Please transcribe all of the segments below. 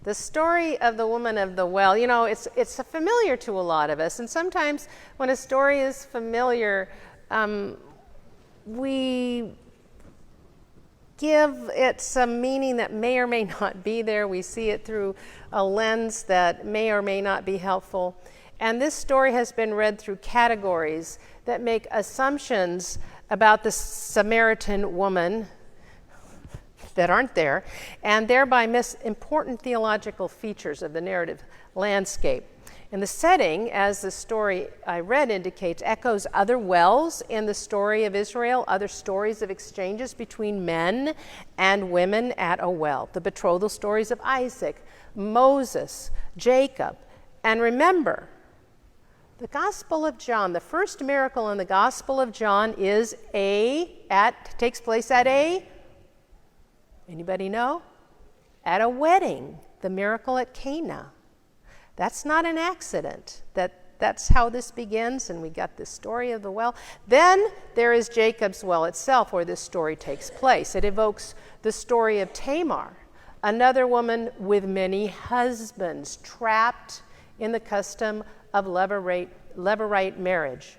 The story of the woman of the well, you know, it's familiar to a lot of us. And sometimes when a story is familiar, we give it some meaning that may or may not be there. We see it through a lens that may or may not be helpful. And this story has been read through categories that make assumptions about the Samaritan woman that aren't there, and thereby miss important theological features of the narrative landscape. And the setting, as the story I read indicates, echoes other wells in the story of Israel, other stories of exchanges between men and women at a well. The betrothal stories of Isaac, Moses, Jacob. And remember, the Gospel of John, the first miracle in the Gospel of John takes place at anybody know? At a wedding, the miracle at Cana. That's not an accident. That's how this begins, and we got this story of the well. Then there is Jacob's well itself, where this story takes place. It evokes the story of Tamar, another woman with many husbands, trapped in the custom of levirate marriage.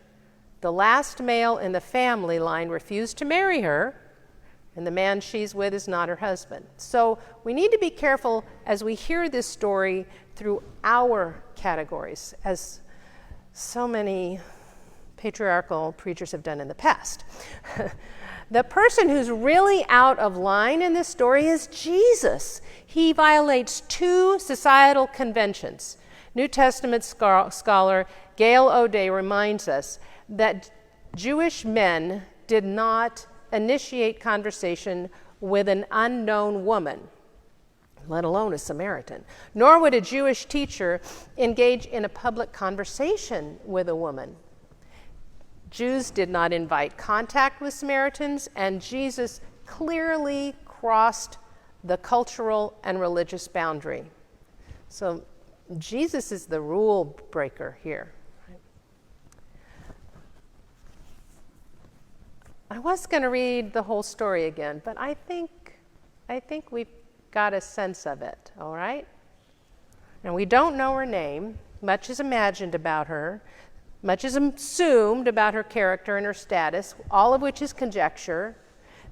The last male in the family line refused to marry her, and the man she's with is not her husband. So we need to be careful as we hear this story through our categories, as so many patriarchal preachers have done in the past. The person who's really out of line in this story is Jesus. He violates two societal conventions. New Testament scholar Gail O'Day reminds us that Jewish men did not initiate conversation with an unknown woman, let alone a Samaritan. Nor would a Jewish teacher engage in a public conversation with a woman. Jews did not invite contact with Samaritans, and Jesus clearly crossed the cultural and religious boundary. So Jesus is the rule breaker here. I was going to read the whole story again, but I think we've got a sense of it, all right? Now, we don't know her name. Much is imagined about her. Much is assumed about her character and her status, all of which is conjecture.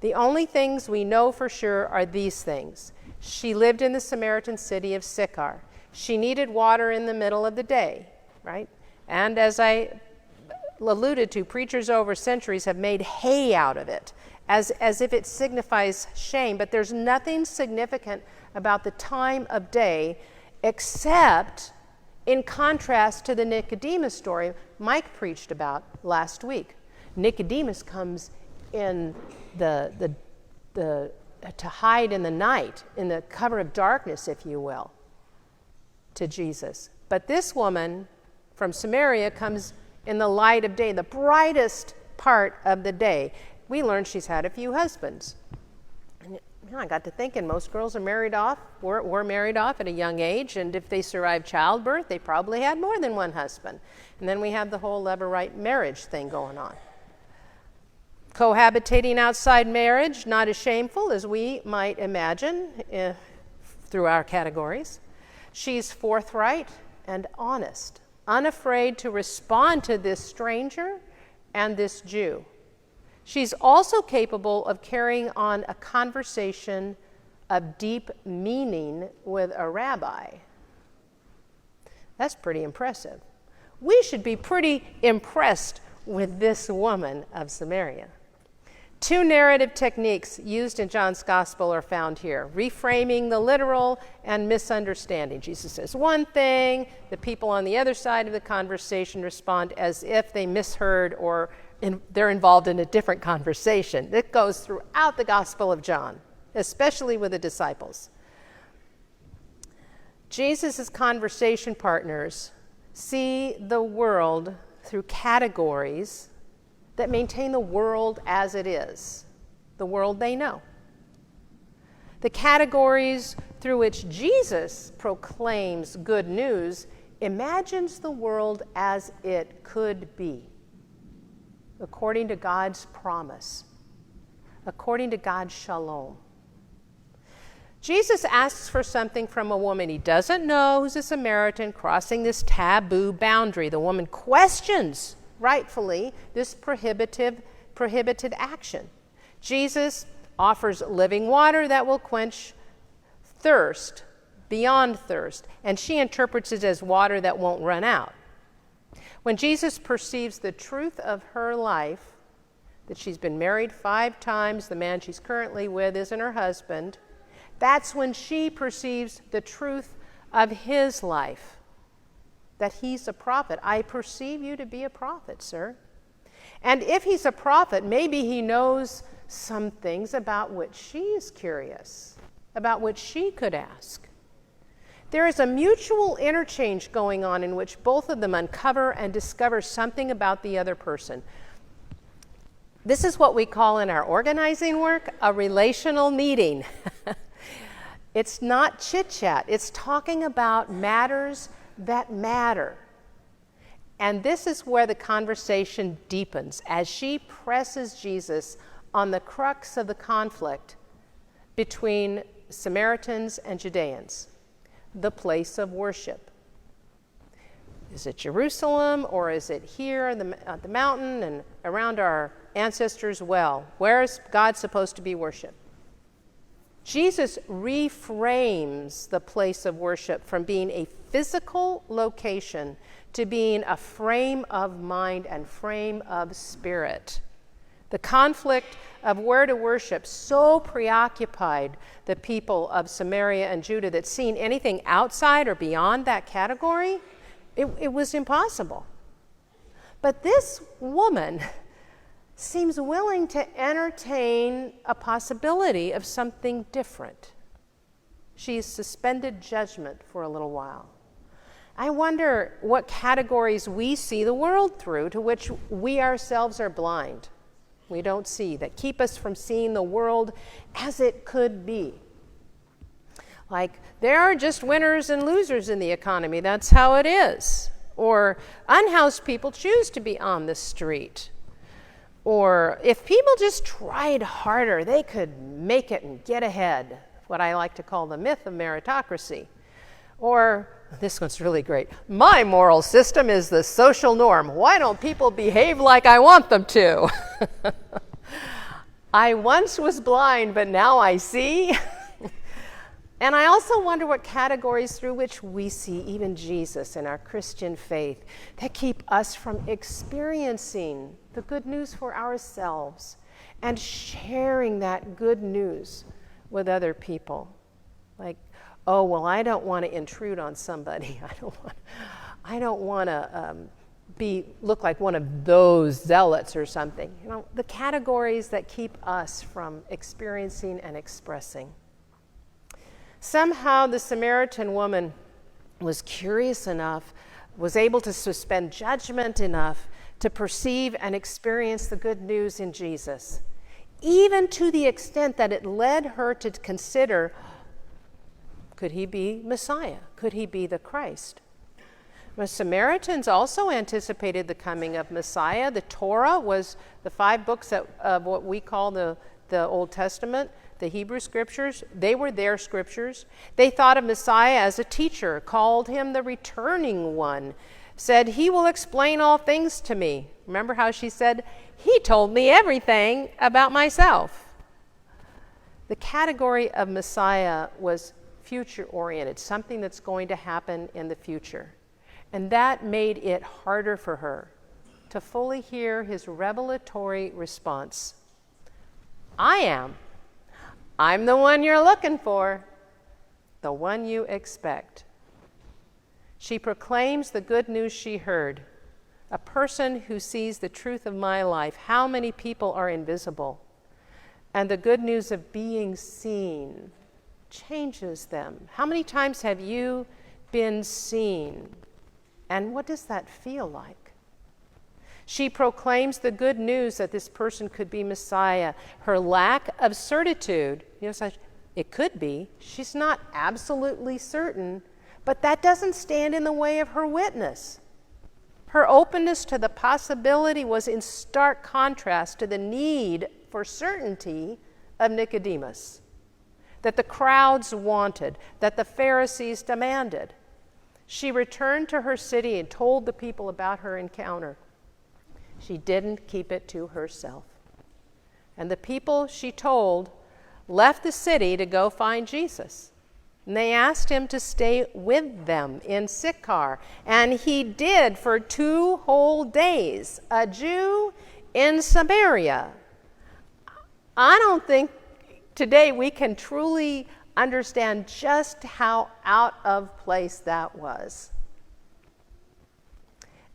The only things we know for sure are these things. She lived in the Samaritan city of Sychar. She needed water in the middle of the day, right? And as I alluded to, preachers over centuries have made hay out of it, as if it signifies shame, but there's nothing significant about the time of day except in contrast to the Nicodemus story Mike preached about last week. Nicodemus comes in to hide in the night, in the cover of darkness, if you will, to Jesus. But this woman from Samaria comes in the light of day, the brightest part of the day. We learned she's had a few husbands. And I got to thinking, most girls are married off, were married off at a young age, and if they survived childbirth, they probably had more than one husband. And then we have the whole levirate marriage thing going on. Cohabitating outside marriage, not as shameful as we might imagine through our categories. She's forthright and honest, unafraid to respond to this stranger and this Jew. She's also capable of carrying on a conversation of deep meaning with a rabbi. That's pretty impressive. We should be pretty impressed with this woman of Samaria. Two narrative techniques used in John's gospel are found here: reframing the literal and misunderstanding. Jesus says one thing, the people on the other side of the conversation respond as if they misheard or they're involved in a different conversation. It goes throughout the Gospel of John, especially with the disciples. Jesus' conversation partners see the world through categories that maintain the world as it is, the world they know. The categories through which Jesus proclaims good news imagines the world as it could be, according to God's promise, according to God's shalom. Jesus asks for something from a woman he doesn't know, who's a Samaritan, crossing this taboo boundary. The woman questions, rightfully, this prohibited action. Jesus offers living water that will quench thirst, beyond thirst, and she interprets it as water that won't run out. When Jesus perceives the truth of her life, that she's been married 5 times, the man she's currently with isn't her husband, that's when she perceives the truth of his life, that he's a prophet. I perceive you to be a prophet, sir. And if he's a prophet, maybe he knows some things about which she is curious, about which she could ask. There is a mutual interchange going on in which both of them uncover and discover something about the other person. This is what we call in our organizing work a relational meeting. It's not chit-chat. It's talking about matters that matter. And this is where the conversation deepens as she presses Jesus on the crux of the conflict between Samaritans and Judeans, the place of worship. Is it Jerusalem, or is it here at the mountain and around our ancestors' well? Where is God supposed to be worshiped? Jesus reframes the place of worship from being a physical location to being a frame of mind and frame of spirit. The conflict of where to worship so preoccupied the people of Samaria and Judah that seeing anything outside or beyond that category, it was impossible. But this woman seems willing to entertain a possibility of something different. She's suspended judgment for a little while. I wonder what categories we see the world through to which we ourselves are blind. We don't see, that keep us from seeing the world as it could be. Like, there are just winners and losers in the economy. That's how it is. Or unhoused people choose to be on the street. Or if people just tried harder, they could make it and get ahead. What I like to call the myth of meritocracy. Or, this one's really great, my moral system is the social norm. Why don't people behave like I want them to? I once was blind, but now I see. And I also wonder what categories through which we see even Jesus in our Christian faith that keep us from experiencing the good news for ourselves and sharing that good news with other people. Like, oh, well, I don't want to intrude on somebody. I don't want to look like one of those zealots or something. You know, the categories that keep us from experiencing and expressing. Somehow the Samaritan woman was curious enough, was able to suspend judgment enough to perceive and experience the good news in Jesus, even to the extent that it led her to consider, could he be Messiah? Could he be the Christ? The Samaritans also anticipated the coming of Messiah. The Torah was the 5 books of what we call the Old Testament. The Hebrew scriptures, they were their scriptures. They thought of Messiah as a teacher, called him the returning one, said, he will explain all things to me. Remember how she said, he told me everything about myself. The category of Messiah was future-oriented, something that's going to happen in the future. And that made it harder for her to fully hear his revelatory response. I'm the one you're looking for, the one you expect. She proclaims the good news she heard. A person who sees the truth of my life, how many people are invisible? And the good news of being seen changes them. How many times have you been seen? And what does that feel like? She proclaims the good news that this person could be Messiah. Her lack of certitude, it could be. She's not absolutely certain, but that doesn't stand in the way of her witness. Her openness to the possibility was in stark contrast to the need for certainty of Nicodemus. that the crowds wanted, that the Pharisees demanded. She returned to her city and told the people about her encounter. She didn't keep it to herself. And the people she told left the city to go find Jesus. And they asked him to stay with them in Sychar. And he did for 2 whole days, a Jew in Samaria. I don't think today we can truly understand just how out of place that was.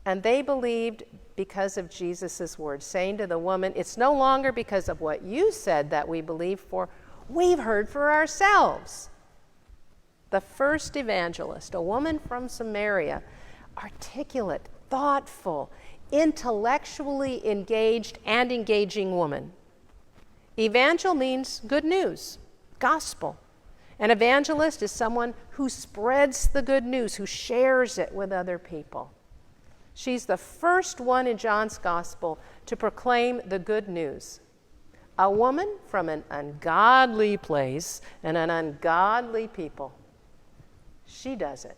And they believed because of Jesus' words, saying to the woman, "It's no longer because of what you said that we believe, for we've heard for ourselves." The first evangelist, a woman from Samaria, articulate, thoughtful, intellectually engaged and engaging woman. Evangel means good news, gospel. An evangelist is someone who spreads the good news, who shares it with other people. She's the first one in John's gospel to proclaim the good news. A woman from an ungodly place and an ungodly people. She does it.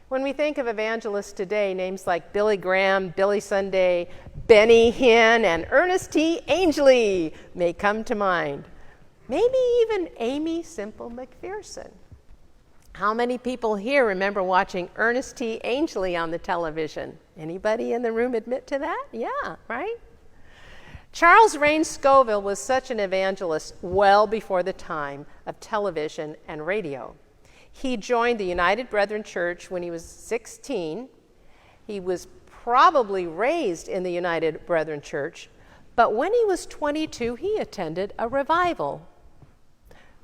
When we think of evangelists today, names like Billy Graham, Billy Sunday, Benny Hinn, and Ernest T. Angley may come to mind. Maybe even Amy Semple McPherson. How many people here remember watching Ernest T. Angley on the television? Anybody in the room admit to that? Yeah, right? Charles Rains Scoville was such an evangelist well before the time of television and radio. He joined the United Brethren Church when he was 16. He was probably raised in the United Brethren Church, but when he was 22, he attended a revival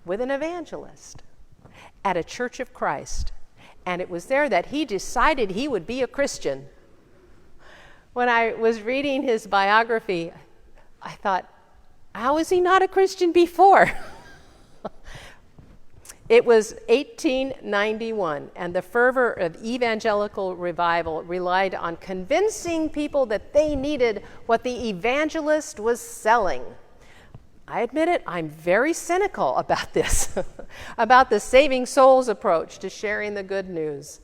with an evangelist at a Church of Christ. And it was there that he decided he would be a Christian. When I was reading his biography, I thought, how is he not a Christian before? It was 1891, and the fervor of evangelical revival relied on convincing people that they needed what the evangelist was selling. I admit it, I'm very cynical about this, about the saving souls approach to sharing the good news,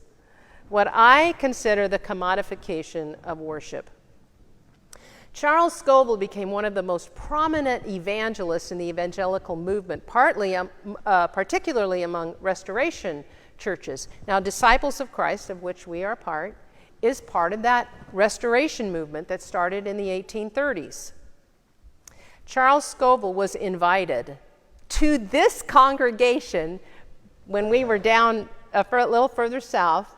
what I consider the commodification of worship. Charles Scoville became one of the most prominent evangelists in the evangelical movement, particularly among Restoration churches. Now, Disciples of Christ, of which we are part, is part of that Restoration movement that started in the 1830s. Charles Scoville was invited to this congregation when we were down a little further south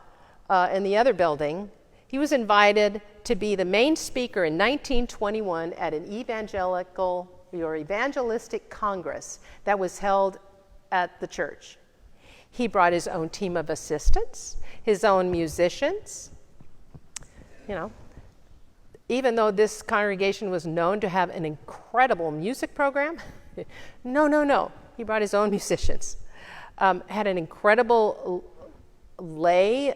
in the other building. He was invited to be the main speaker in 1921 at an evangelistic congress that was held at the church. He brought his own team of assistants, his own musicians. You know, even though this congregation was known to have an incredible music program, no. He brought his own musicians. Had an incredible lay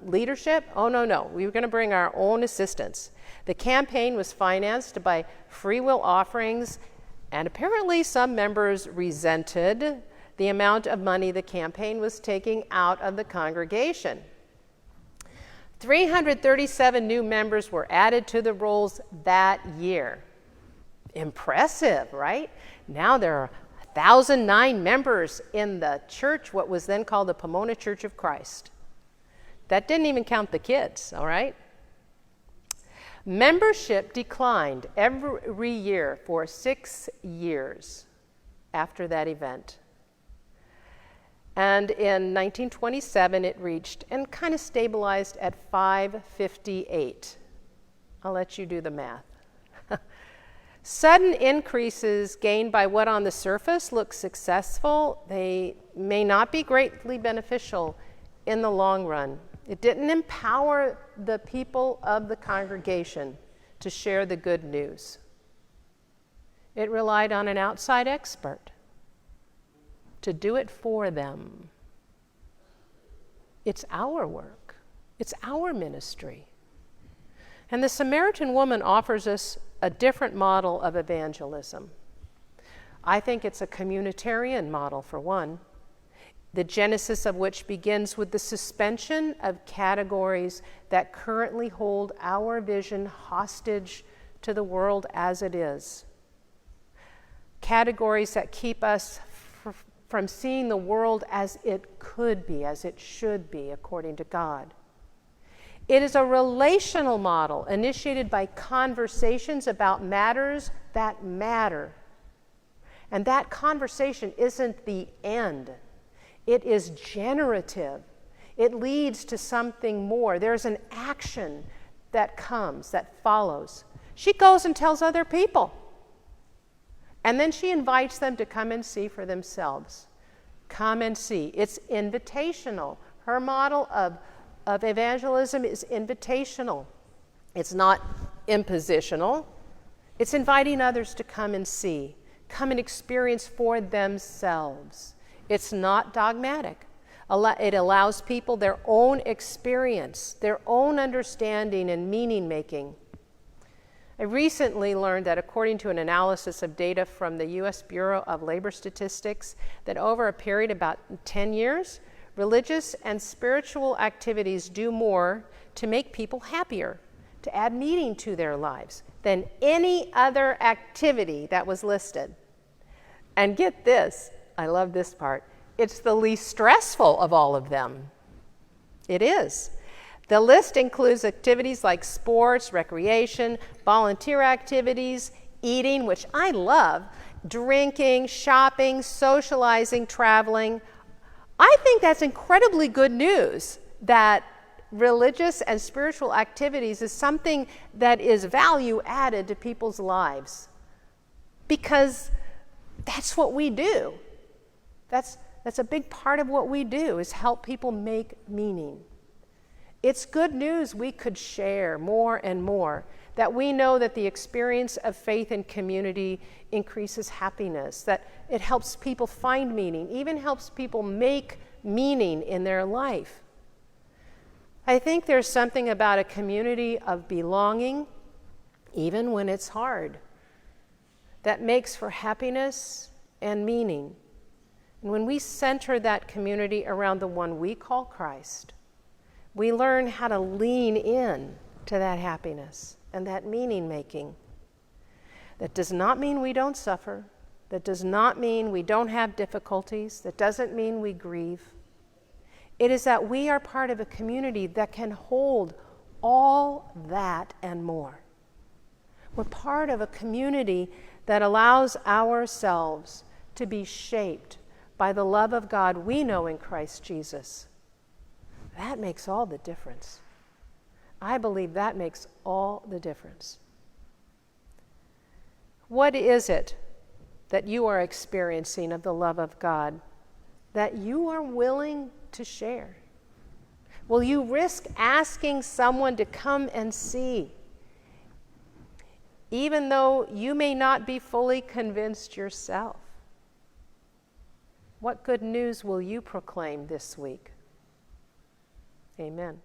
leadership. Oh, no. We were going to bring our own assistants. The campaign was financed by free will offerings, and apparently some members resented the amount of money the campaign was taking out of the congregation. 337 new members were added to the rolls that year. Impressive, right? Now there are 1,009 members in the church, what was then called the Pomona Church of Christ. That didn't even count the kids, all right? Membership declined every year for 6 years after that event. And in 1927, it reached and kind of stabilized at 558. I'll let you do the math. Sudden increases gained by what on the surface looks successful, they may not be greatly beneficial in the long run. It didn't empower the people of the congregation to share the good news. It relied on an outside expert to do it for them. It's our work. It's our ministry. And the Samaritan woman offers us a different model of evangelism. I think it's a communitarian model, for one, the genesis of which begins with the suspension of categories that currently hold our vision hostage to the world as it is. Categories that keep us from seeing the world as it could be, as it should be, according to God. It is a relational model initiated by conversations about matters that matter. And that conversation isn't the end. It is generative. It leads to something more. There's an action that comes, that follows. She goes and tells other people. And then she invites them to come and see for themselves. Come and see. It's invitational. Her model of evangelism is invitational. It's not impositional. It's inviting others to come and see, come and experience for themselves. It's not dogmatic. It allows people their own experience, their own understanding and meaning making. I recently learned that according to an analysis of data from the U.S. Bureau of Labor Statistics, that over a period of about 10 years, religious and spiritual activities do more to make people happier, to add meaning to their lives, than any other activity that was listed. And get this, I love this part, it's the least stressful of all of them. It is. The list includes activities like sports, recreation, volunteer activities, eating, which I love, drinking, shopping, socializing, traveling. I think that's incredibly good news that religious and spiritual activities is something that is value added to people's lives, because that's what we do. That's a big part of what we do, is help people make meaning. It's good news we could share more and more, that we know that the experience of faith and community increases happiness, that it helps people find meaning, even helps people make meaning in their life. I think there's something about a community of belonging, even when it's hard, that makes for happiness and meaning. And when we center that community around the one we call Christ, we learn how to lean in to that happiness and that meaning making. That does not mean we don't suffer. That does not mean we don't have difficulties. That doesn't mean we grieve. It is that we are part of a community that can hold all that and more. We're part of a community that allows ourselves to be shaped by the love of God we know in Christ Jesus. That makes all the difference. I believe that makes all the difference. What is it that you are experiencing of the love of God that you are willing to share? Will you risk asking someone to come and see, even though you may not be fully convinced yourself? What good news will you proclaim this week? Amen.